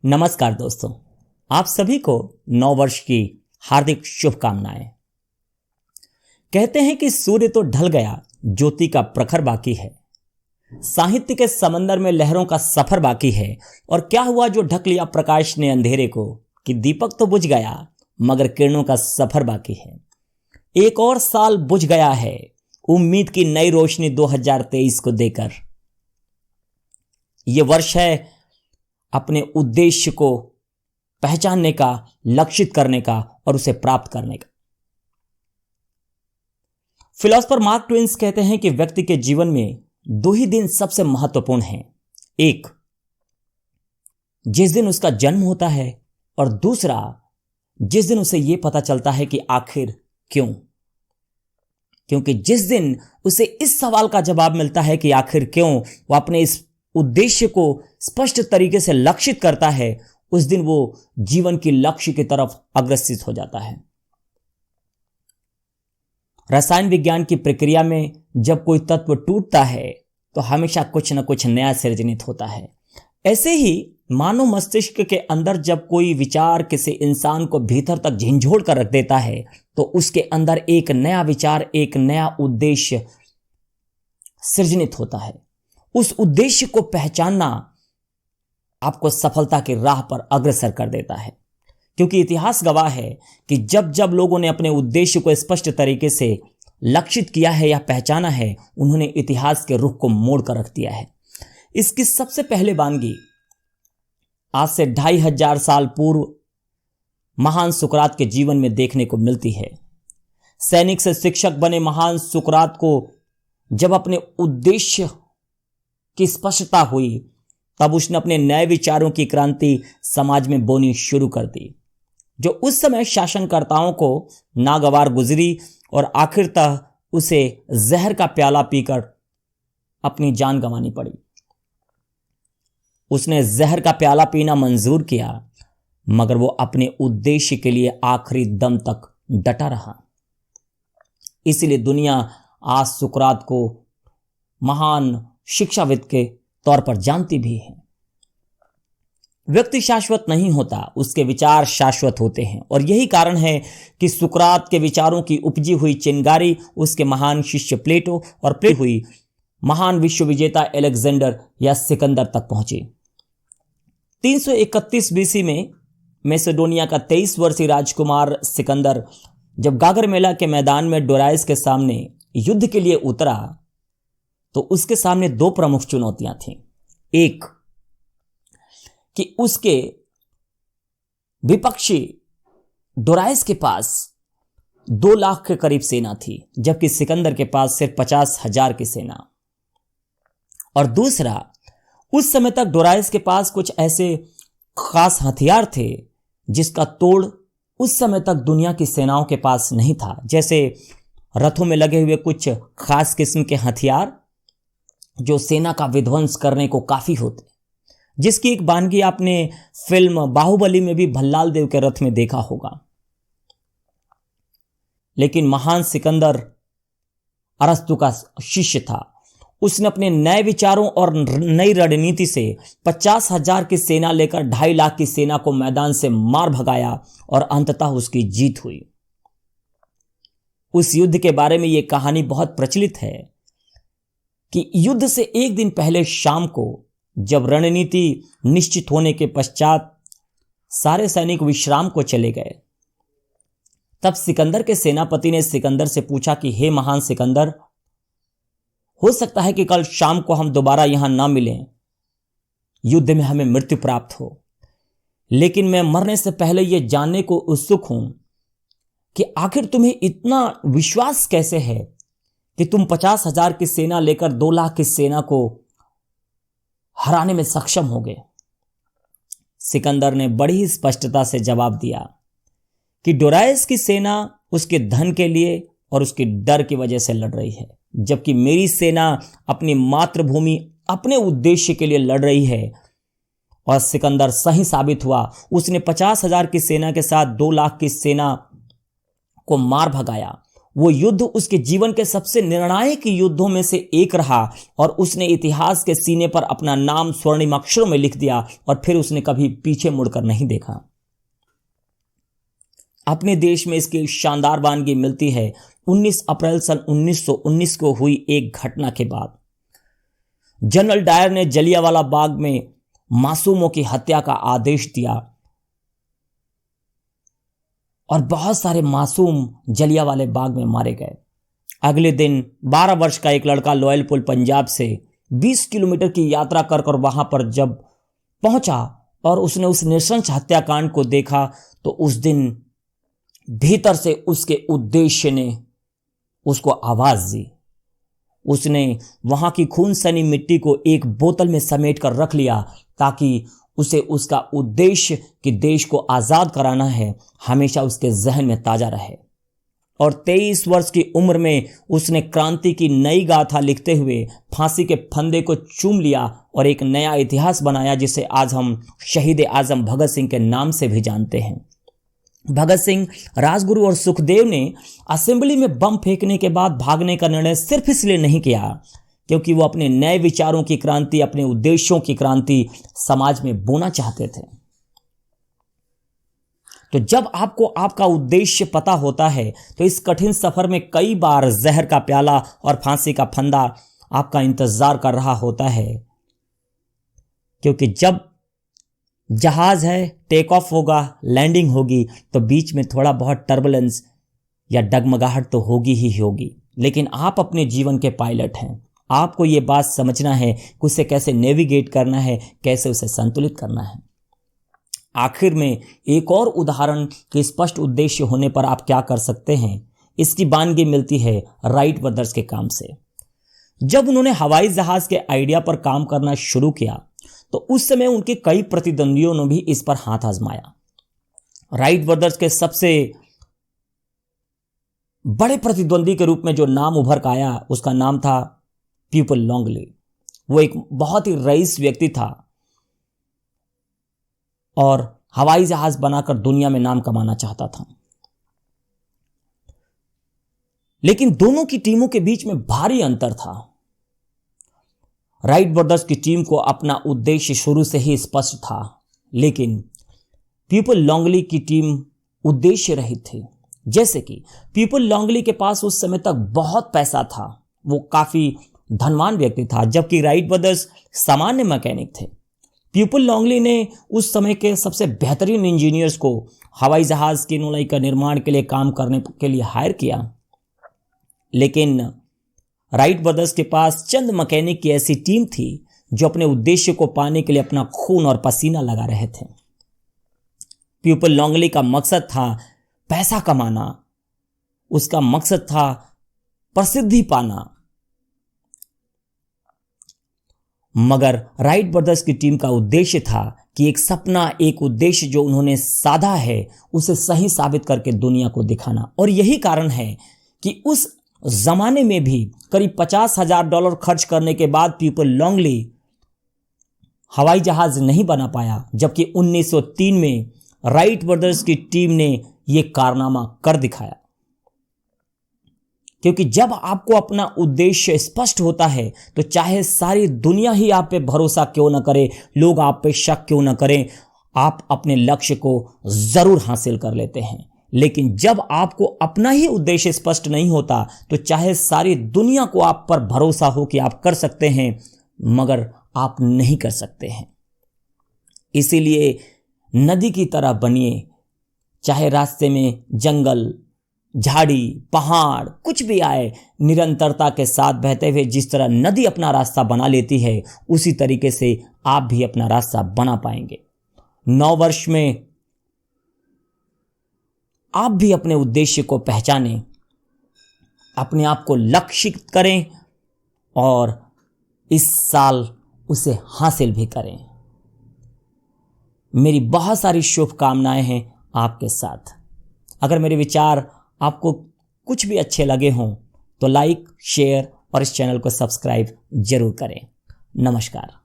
नमस्कार दोस्तों, आप सभी को नव वर्ष की हार्दिक शुभकामनाएं। कहते हैं कि सूर्य तो ढल गया, ज्योति का प्रखर बाकी है। साहित्य के समंदर में लहरों का सफर बाकी है। और क्या हुआ जो ढक लिया प्रकाश ने अंधेरे को, कि दीपक तो बुझ गया मगर किरणों का सफर बाकी है। एक और साल बुझ गया है, उम्मीद की नई रोशनी 2023 को देकर। यह वर्ष है अपने उद्देश्य को पहचानने का, लक्षित करने का और उसे प्राप्त करने का। फिलोसोफर मार्क ट्वेन कहते हैं कि व्यक्ति के जीवन में दो ही दिन सबसे महत्वपूर्ण हैं। एक, जिस दिन उसका जन्म होता है, और दूसरा, जिस दिन उसे यह पता चलता है कि आखिर क्यों। क्योंकि जिस दिन उसे इस सवाल का जवाब मिलता है कि आखिर क्यों, वह अपने इस उद्देश्य को स्पष्ट तरीके से लक्षित करता है, उस दिन वो जीवन की लक्ष्य की तरफ अग्रसित हो जाता है। रसायन विज्ञान की प्रक्रिया में जब कोई तत्व टूटता है तो हमेशा कुछ न कुछ नया सृजनित होता है। ऐसे ही मानव मस्तिष्क के अंदर जब कोई विचार किसी इंसान को भीतर तक झिंझोड़ कर रख देता है तो उसके अंदर एक नया विचार, एक नया उद्देश्य सृजनित होता है। उस उद्देश्य को पहचानना आपको सफलता की राह पर अग्रसर कर देता है। क्योंकि इतिहास गवाह है कि जब जब लोगों ने अपने उद्देश्य को स्पष्ट तरीके से लक्षित किया है या पहचाना है, उन्होंने इतिहास के रुख को मोड़ कर रख दिया है। इसकी सबसे पहले वानगी आज से 2500 साल पूर्व महान सुकरात के जीवन में देखने को मिलती है। सैनिक से शिक्षक बने महान सुकरात को जब अपने उद्देश्य की स्पष्टता हुई, तब उसने अपने नए विचारों की क्रांति समाज में बोनी शुरू कर दी, जो उस समय शासनकर्ताओं को नागवार गुजरी और आखिरतः उसे जहर का प्याला पीकर अपनी जान गंवानी पड़ी। उसने जहर का प्याला पीना मंजूर किया, मगर वो अपने उद्देश्य के लिए आखिरी दम तक डटा रहा। इसलिए दुनिया आज सुकरात को महान शिक्षाविद के तौर पर जानती भी है। व्यक्ति शाश्वत नहीं होता, उसके विचार शाश्वत होते हैं। और यही कारण है कि सुकरात के विचारों की उपजी हुई चिंगारी उसके महान शिष्य प्लेटो और प्लेटो हुई महान विश्व विजेता अलेक्जेंडर या सिकंदर तक पहुंची। 331 बीसी में मैसेडोनिया का 23 वर्षीय राजकुमार सिकंदर जब गागरमेला के मैदान में डोराइस के सामने युद्ध के लिए उतरा तो उसके सामने दो प्रमुख चुनौतियां थीं। एक, कि उसके विपक्षी डोराइस के पास 2 लाख के करीब सेना थी, जबकि सिकंदर के पास सिर्फ 50,000 की सेना। और दूसरा, उस समय तक डोराइस के पास कुछ ऐसे खास हथियार थे जिसका तोड़ उस समय तक दुनिया की सेनाओं के पास नहीं था। जैसे रथों में लगे हुए कुछ खास किस्म के हथियार जो सेना का विध्वंस करने को काफी होते, जिसकी एक वानगी आपने फिल्म बाहुबली में भी भल्लाल देव के रथ में देखा होगा। लेकिन महान सिकंदर अरस्तु का शिष्य था। उसने अपने नए विचारों और नई रणनीति से 50,000 की सेना लेकर 2.5 लाख की सेना को मैदान से मार भगाया और अंततः उसकी जीत हुई। उस युद्ध के बारे में यह कहानी बहुत प्रचलित है कि युद्ध से एक दिन पहले शाम को जब रणनीति निश्चित होने के पश्चात सारे सैनिक विश्राम को चले गए, तब सिकंदर के सेनापति ने सिकंदर से पूछा कि हे महान सिकंदर, हो सकता है कि कल शाम को हम दोबारा यहां ना मिलें, युद्ध में हमें मृत्यु प्राप्त हो, लेकिन मैं मरने से पहले यह जानने को उत्सुक हूं कि आखिर तुम्हें इतना विश्वास कैसे है कि तुम 50,000 की सेना लेकर 2 लाख की सेना को हराने में सक्षम हो गए। सिकंदर ने बड़ी स्पष्टता से जवाब दिया कि डोराइस की सेना उसके धन के लिए और उसके डर की वजह से लड़ रही है, जबकि मेरी सेना अपनी मातृभूमि, अपने उद्देश्य के लिए लड़ रही है। और सिकंदर सही साबित हुआ। उसने 50,000 की सेना के साथ 2 लाख की सेना को मार भगाया। वो युद्ध उसके जीवन के सबसे निर्णायक युद्धों में से एक रहा और उसने इतिहास के सीने पर अपना नाम स्वर्णिम अक्षरों में लिख दिया और फिर उसने कभी पीछे मुड़कर नहीं देखा। अपने देश में इसकी शानदार वानगी मिलती है 19 अप्रैल सन 1919 को हुई एक घटना के बाद। जनरल डायर ने जलियांवाला बाग में मासूमों की हत्या का आदेश दिया और बहुत सारे मासूम जलियांवाले बाग में मारे गए। अगले दिन 12 वर्ष का एक लड़का लोयलपुर पंजाब से 20 किलोमीटर की यात्रा कर वहां पर जब पहुंचा और उसने उस नृशंस हत्याकांड को देखा तो उस दिन भीतर से उसके उद्देश्य ने उसको आवाज दी। उसने वहां की खून सनी मिट्टी को एक बोतल में समेट कर रख लिया ताकि उसे उसका उद्देश्य कि देश को आजाद कराना है हमेशा उसके जहन में ताजा रहे। और 23 वर्ष की उम्र में उसने क्रांति की नई गाथा लिखते हुए फांसी के फंदे को चूम लिया और एक नया इतिहास बनाया जिसे आज हम शहीद आजम भगत सिंह के नाम से भी जानते हैं। भगत सिंह, राजगुरु और सुखदेव ने असेंबली में बम फेंकने के बाद भागने का निर्णय सिर्फ इसलिए नहीं किया क्योंकि वो अपने नए विचारों की क्रांति, अपने उद्देश्यों की क्रांति समाज में बोना चाहते थे। तो जब आपको आपका उद्देश्य पता होता है तो इस कठिन सफर में कई बार जहर का प्याला और फांसी का फंदा आपका इंतजार कर रहा होता है, क्योंकि जब जहाज है, टेक ऑफ होगा, लैंडिंग होगी तो बीच में थोड़ा बहुत टर्बुलेंस या डगमगाहट तो होगी ही होगी, लेकिन आप अपने जीवन के पायलट हैं। आपको ये बात समझना है कि उसे कैसे नेविगेट करना है, कैसे उसे संतुलित करना है। आखिर में एक और उदाहरण के स्पष्ट उद्देश्य होने पर आप क्या कर सकते हैं, इसकी वानगी मिलती है राइट ब्रदर्स के काम से। जब उन्होंने हवाई जहाज के आइडिया पर काम करना शुरू किया तो उस समय उनके कई प्रतिद्वंदियों ने भी इस पर हाथ आजमाया। राइट ब्रदर्स के सबसे बड़े प्रतिद्वंदी के रूप में जो नाम उभर कर आया उसका नाम था पीपल लॉन्गली। वो एक बहुत ही रईस व्यक्ति था और हवाई जहाज बनाकर दुनिया में नाम कमाना चाहता था, लेकिन दोनों की टीमों के बीच में भारी अंतर था। राइट ब्रदर्स की टीम को अपना उद्देश्य शुरू से ही स्पष्ट था, लेकिन पीपल लॉन्गली की टीम उद्देश्य रहित थी। जैसे कि पीपल लॉन्गली के पास उस समय तक बहुत पैसा था, वो काफी धनवान व्यक्ति था, जबकि राइट ब्रदर्स सामान्य मैकेनिक थे। पीपल लॉन्गली ने उस समय के सबसे बेहतरीन इंजीनियर्स को हवाई जहाज की नौलाई का निर्माण के लिए काम करने के लिए हायर किया, लेकिन राइट ब्रदर्स के पास चंद मैकेनिक की ऐसी टीम थी जो अपने उद्देश्य को पाने के लिए अपना खून और पसीना लगा रहे थे। पीपल लॉन्गली का मकसद था पैसा कमाना, उसका मकसद था प्रसिद्धि पाना, मगर राइट ब्रदर्स की टीम का उद्देश्य था कि एक सपना, एक उद्देश्य जो उन्होंने साधा है उसे सही साबित करके दुनिया को दिखाना। और यही कारण है कि उस जमाने में भी करीब $50,000 खर्च करने के बाद पीपल लॉन्गली हवाई जहाज नहीं बना पाया, जबकि 1903 में राइट ब्रदर्स की टीम ने यह कारनामा कर दिखाया। क्योंकि जब आपको अपना उद्देश्य स्पष्ट होता है तो चाहे सारी दुनिया ही आप पे भरोसा क्यों न करे, लोग आप पे शक क्यों न करें, आप अपने लक्ष्य को जरूर हासिल कर लेते हैं। लेकिन जब आपको अपना ही उद्देश्य स्पष्ट नहीं होता तो चाहे सारी दुनिया को आप पर भरोसा हो कि आप कर सकते हैं, मगर आप नहीं कर सकते हैं। इसीलिए नदी की तरह बनिए, चाहे रास्ते में जंगल, झाड़ी, पहाड़ कुछ भी आए, निरंतरता के साथ बहते हुए जिस तरह नदी अपना रास्ता बना लेती है उसी तरीके से आप भी अपना रास्ता बना पाएंगे। 9 वर्ष में आप भी अपने उद्देश्य को पहचानें, अपने आप को लक्षित करें और इस साल उसे हासिल भी करें। मेरी बहुत सारी शुभकामनाएं हैं आपके साथ। अगर मेरे विचार आपको कुछ भी अच्छे लगे हों तो लाइक, शेयर और इस चैनल को सब्सक्राइब जरूर करें। नमस्कार।